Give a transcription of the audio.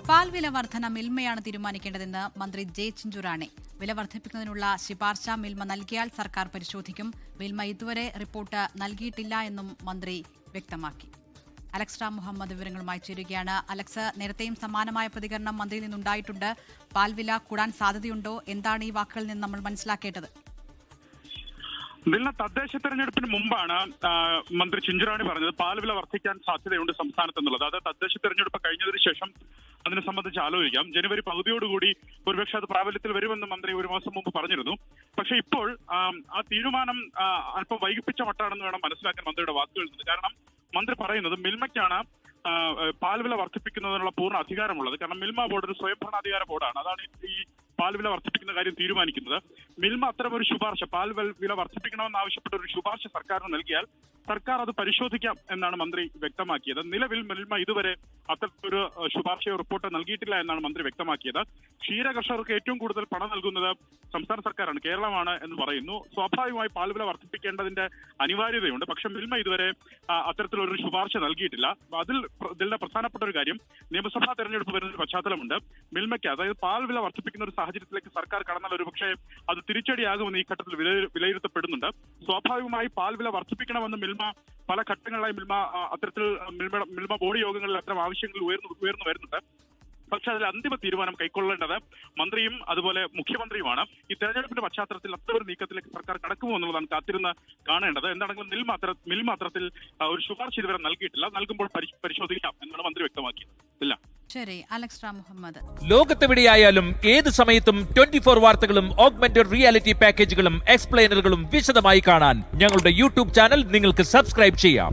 പാൽ വില വർധന മിൽമയാണ് തീരുമാനിക്കേണ്ടതെന്ന് മന്ത്രി ജെ ചിഞ്ചുറാണി. വില വർദ്ധിപ്പിക്കുന്നതിനുള്ള ശുപാർശ മിൽമ നൽകിയാൽ സർക്കാർ പരിശോധിക്കും. മിൽമ ഇതുവരെ റിപ്പോർട്ട് നൽകിയിട്ടില്ല എന്നും മന്ത്രി വ്യക്തമാക്കി. അലക്സ് മുഹമ്മദ് വിവരങ്ങളുമായി ചേരുകയാണ്. അലക്സ്, നേരത്തെയും സമാനമായ പ്രതികരണം മന്ത്രിയിൽ നിന്നുണ്ടായിട്ടുണ്ട്. പാൽ വില കൂടാൻ സാധ്യതയുണ്ടോ? എന്താണ് ഈ വാക്കുകളിൽ നിന്ന് നമ്മൾ മനസ്സിലാക്കേണ്ടത്? ഇതിൽ തദ്ദേശ തെരഞ്ഞെടുപ്പിന് മുമ്പാണ് മന്ത്രി ചിഞ്ചുറാണി പറഞ്ഞത് പാൽ വില വർദ്ധിക്കാൻ സാധ്യതയുണ്ട് സംസ്ഥാനത്ത് എന്നുള്ളത്. അത് തദ്ദേശ തെരഞ്ഞെടുപ്പ് കഴിഞ്ഞതിന് ശേഷം അതിനെ സംബന്ധിച്ച് ആലോചിക്കാം. ജനുവരി പകുതിയോടുകൂടി ഒരുപക്ഷെ അത് പ്രാബല്യത്തിൽ വരുമെന്ന് മന്ത്രി ഒരു മാസം മുമ്പ് പറഞ്ഞിരുന്നു. പക്ഷേ ഇപ്പോൾ ആ തീരുമാനം അല്പം വൈകിപ്പിച്ച മട്ടാണെന്ന് വേണം മനസ്സിലാക്കാൻ മന്ത്രിയുടെ വാക്കുകളിൽ നിന്ന്. കാരണം മന്ത്രി പറയുന്നത് മിൽമയ്ക്കാണ് പാൽ വില വർദ്ധിപ്പിക്കുന്നതിനുള്ള പൂർണ്ണ അധികാരമുള്ളത്. കാരണം മിൽമ ബോർഡ് ഒരു സ്വയംഭരണാധികാര ബോർഡാണ്. അതാണ് ഈ പാൽ വില വർദ്ധിപ്പിക്കുന്ന കാര്യം തീരുമാനിക്കുന്നത്. മിൽമ അത്തരമൊരു ശുപാർശ പാൽ വില വർദ്ധിപ്പിക്കണമെന്ന് ആവശ്യപ്പെട്ട ഒരു ശുപാർശ സർക്കാരിന് നൽകിയാൽ സർക്കാർ അത് പരിശോധിക്കാം എന്നാണ് മന്ത്രി വ്യക്തമാക്കിയത്. നിലവിൽ മിൽമ ഇതുവരെ അത്തരത്തിലൊരു ശുപാർശയോ റിപ്പോർട്ടോ നൽകിയിട്ടില്ല എന്നാണ് മന്ത്രി വ്യക്തമാക്കിയത്. ക്ഷീര കർഷകർക്ക് ഏറ്റവും കൂടുതൽ പണം നൽകുന്നത് സംസ്ഥാന സർക്കാരാണ്, കേരളമാണ് എന്ന് പറയുന്നു. സ്വാഭാവികമായി പാൽ വില വർദ്ധിപ്പിക്കേണ്ടതിന്റെ അനിവാര്യതയുണ്ട്. പക്ഷെ മിൽമ ഇതുവരെ അത്തരത്തിലൊരു ശുപാർശ നൽകിയിട്ടില്ല. ഇതിന്റെ പ്രധാനപ്പെട്ട ഒരു കാര്യം, നിയമസഭാ തെരഞ്ഞെടുപ്പ് വരുന്ന പശ്ചാത്തലമുണ്ട്. മിൽമയ്ക്ക്, അതായത് പാൽ വില വർദ്ധിപ്പിക്കുന്ന ഒരു സാഹചര്യത്തിലേക്ക് സർക്കാർ കടന്നാൽ ഒരു പക്ഷേ അത് തിരിച്ചടിയാകുമെന്ന് ഈ ഘട്ടത്തിൽ വിലയിരുത്തപ്പെടുന്നുണ്ട്. സ്വാഭാവികമായി പാൽ വില വർദ്ധിപ്പിക്കണമെന്ന് മിൽമ പല ഘട്ടങ്ങളിലായി അത്തരത്തിൽ മിൽമ ബോർഡ് യോഗങ്ങളിൽ അത്തരം ആവശ്യങ്ങൾ ഉയർന്നു വരുന്നുണ്ട്. പക്ഷെ അതിൽ അന്തിമ തീരുമാനം കൈക്കൊള്ളേണ്ടത് മന്ത്രിയും അതുപോലെ മുഖ്യമന്ത്രിയുമാണ്. ഈ തെരഞ്ഞെടുപ്പിന്റെ പശ്ചാത്തലത്തിൽ അത്തരൊരു നീക്കത്തിലേക്ക് സർക്കാർ കടക്കുമോ എന്നുള്ളതാണ് കാത്തിരുന്ന് കാണേണ്ടത്. എന്താണെങ്കിലും മിൽമ അത്തരത്തിൽ ഒരു ശുപാർശ ഇതുവരെ നൽകിയിട്ടില്ല. നൽകുമ്പോൾ പരിശോധിക്കാം എന്നാണ് മന്ത്രി വ്യക്തമാക്കിയത്. ഇല്ല. ശരി, അലക്സ് മുഹമ്മദ്. ലോകത്തെവിടെയായാലും ഏത് സമയത്തും 24 വാർത്തകളും ഓഗ്മെന്റഡ് റിയാലിറ്റി പാക്കേജുകളും എക്സ്പ്ലെയിനറുകളും വിശദമായി കാണാൻ ഞങ്ങളുടെ യൂട്യൂബ് ചാനൽ നിങ്ങൾക്ക് സബ്സ്ക്രൈബ് ചെയ്യാം.